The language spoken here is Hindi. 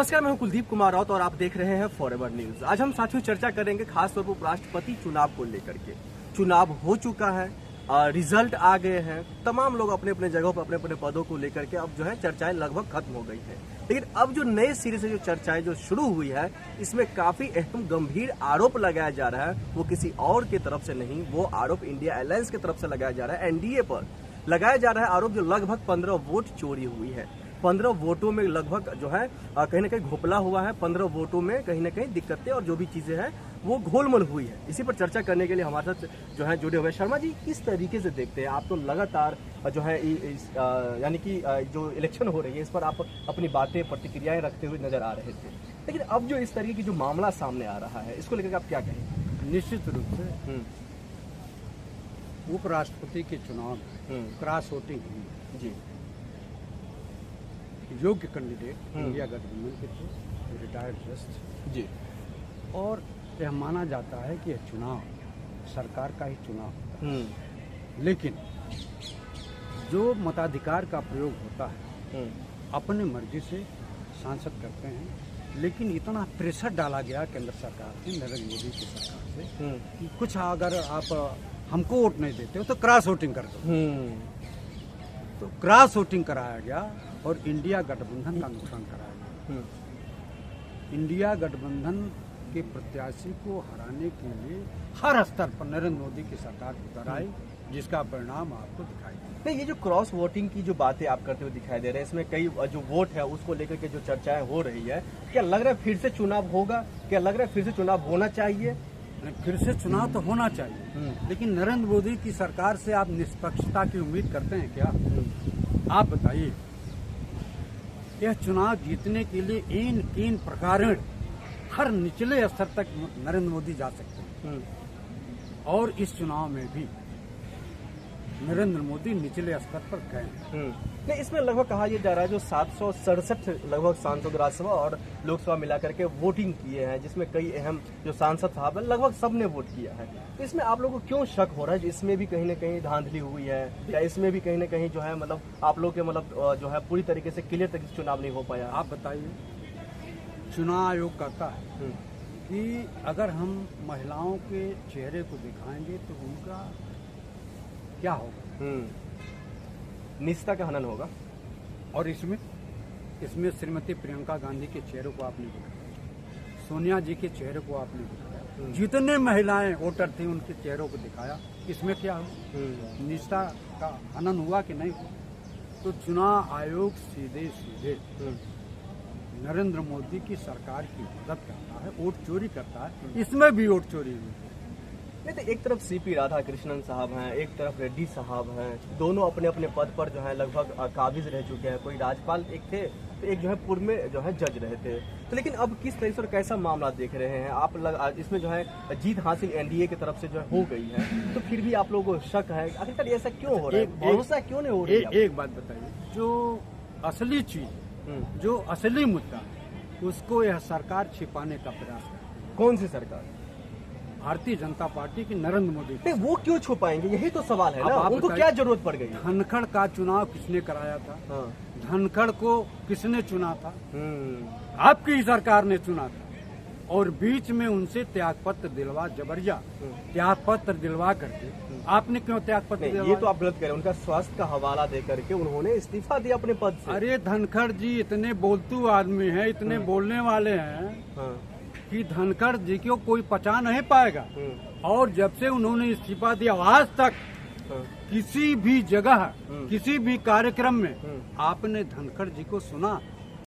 नमस्कार, मैं हूं कुलदीप कुमार राउत और आप देख रहे हैं फॉरएवर न्यूज। आज हम साथियों चर्चा करेंगे खासतौर पर उपराष्ट्रपति चुनाव को लेकर के। चुनाव हो चुका है, रिजल्ट आ गए हैं, तमाम लोग अपने अपने जगहों पर अपने अपने पदों को लेकर के अब जो है चर्चाएं लगभग खत्म हो गई है। लेकिन अब जो नए सिरे से जो चर्चाएं जो शुरू हुई है, इसमें काफी अहम गंभीर आरोप लगाया जा रहा है। वो किसी और की तरफ से नहीं, वो आरोप इंडिया अलायंस की तरफ से लगाया जा रहा है। एनडीए पर लगाया जा रहा है आरोप, जो लगभग 15 वोट चोरी हुई है। 15 वोटों में लगभग जो है कहीं ना कहीं घोपला हुआ है। 15 वोटों में कहीं ना कहीं दिक्कतें और जो भी चीजें हैं वो घोलमल हुई है। इसी पर चर्चा करने के लिए हमारे साथ जो है जुड़े हुए शर्मा जी, किस तरीके से देखते हैं आप? तो लगातार जो है यानी कि जो इलेक्शन हो रही है इस पर आप अपनी बातें प्रतिक्रियाएं रखते हुए नजर आ रहे थे, लेकिन अब जो इस तरीके की जो मामला सामने आ रहा है इसको लेकर आप क्या कहें? निश्चित रूप से उपराष्ट्रपति के चुनाव में क्रॉस वोटिंग हुई जी। योग्य कैंडिडेट इंडिया गठबंधन के थे, रिटायर्ड जज जी, और यह माना जाता है कि यह चुनाव सरकार का ही चुनाव होता है। लेकिन जो मताधिकार का प्रयोग होता है अपनी मर्जी से सांसद करते हैं, लेकिन इतना प्रेशर डाला गया केंद्र सरकार से, नरेंद्र मोदी की सरकार से कि कुछ अगर आप हमको वोट नहीं देते हो तो क्रॉस वोटिंग कर दो। तो क्रॉस वोटिंग कराया गया और इंडिया गठबंधन का नुकसान कराया गया। इंडिया गठबंधन के प्रत्याशी को हराने के लिए हर स्तर पर नरेंद्र मोदी की सरकार उतर आई, जिसका परिणाम आपको दिखाई दे। नहीं, ये जो क्रॉस वोटिंग की जो बातें आप करते हुए दिखाई दे रहे हैं, इसमें कई जो वोट है उसको लेकर के जो चर्चाएं हो रही है, क्या लग रहा है फिर से चुनाव होगा? क्या लग रहा है फिर से चुनाव होना चाहिए? फिर से चुनाव तो होना चाहिए, लेकिन नरेंद्र मोदी की सरकार से आप निष्पक्षता की उम्मीद करते हैं क्या? आप बताइए। यह चुनाव जीतने के लिए इन किन प्रकार हर निचले स्तर तक नरेंद्र मोदी जा सकते हैं, और इस चुनाव में भी नरेंद्र मोदी निचले स्तर पर गए। नहीं, इसमें लगभग कहा यह जा रहा है जो 767 लगभग सांसद राज्यसभा और लोकसभा मिलाकर के वोटिंग किए हैं, जिसमें कई अहम जो सांसद साहब हैं लगभग सबने वोट किया है। तो इसमें आप लोगों को क्यों शक हो रहा है? इसमें भी कहीं ना कहीं धांधली हुई है, या इसमें भी कहीं ना कहीं जो है मतलब आप लोग के मतलब जो है पूरी तरीके से क्लियर तक चुनाव नहीं हो पाया? आप बताइए। चुनाव आयोग कहता है कि अगर हम महिलाओं के चेहरे को दिखाएंगे तो उनका क्या होगा? निष्ठा का हनन होगा। और इसमें श्रीमती प्रियंका गांधी के चेहरे को आपने दिखाया, सोनिया जी के चेहरे को आपने दिखाया, जितने महिलाएं वोटर थी उनके चेहरों को दिखाया। इसमें क्या हुआ? निष्ठा का हनन हुआ कि नहीं? तो चुनाव आयोग सीधे सीधे नरेंद्र मोदी की सरकार की मदद करता है, वोट चोरी करता है। इसमें भी वोट चोरी हुई। नहीं तो एक तरफ सीपी राधाकृष्णन साहब हैं, एक तरफ रेड्डी साहब हैं, दोनों अपने अपने पद पर जो है लगभग काबिज रह चुके हैं। कोई राज्यपाल एक थे तो एक जो है पूर्व में जो है जज रहे थे। तो लेकिन अब किस तरीके से और कैसा मामला देख रहे हैं आप? इसमें जो है जीत हासिल एनडीए की तरफ से जो है हो गई है, तो फिर भी आप लोगों को शक है, आखिरकार ऐसा क्यों हो रहा है? भरोसा क्यों नहीं हो रहा है? एक बात बताइए, जो असली चीज, जो असली मुद्दा, उसको यह सरकार छिपाने का प्रयास है। कौन सी सरकार? भारतीय जनता पार्टी की, नरेंद्र मोदी। नहीं, वो क्यों छुपाएंगे? यही तो सवाल है ना, उनको क्या जरूरत पड़ गई? धनखड़ का चुनाव किसने कराया था? धनखड़ को किसने चुना था? आपकी ही सरकार ने चुना था। और बीच में उनसे त्यागपत्र दिलवा, जबरिया त्यागपत्र दिलवा करके आपने क्यों त्यागपत्र दिलवा? ये तो आप गलत कह रहे हैं। उनका स्वास्थ्य का हवाला दे करके उन्होंने इस्तीफा दिया अपने पद से। अरे धनखड़ जी इतने बोलतू आदमी हैं, इतने बोलने वाले हैं कि धनखड़ जी को कोई पचा नहीं पाएगा। और जब से उन्होंने इस्तीफा दिया आज तक किसी भी जगह, किसी भी कार्यक्रम में आपने धनखड़ जी को सुना?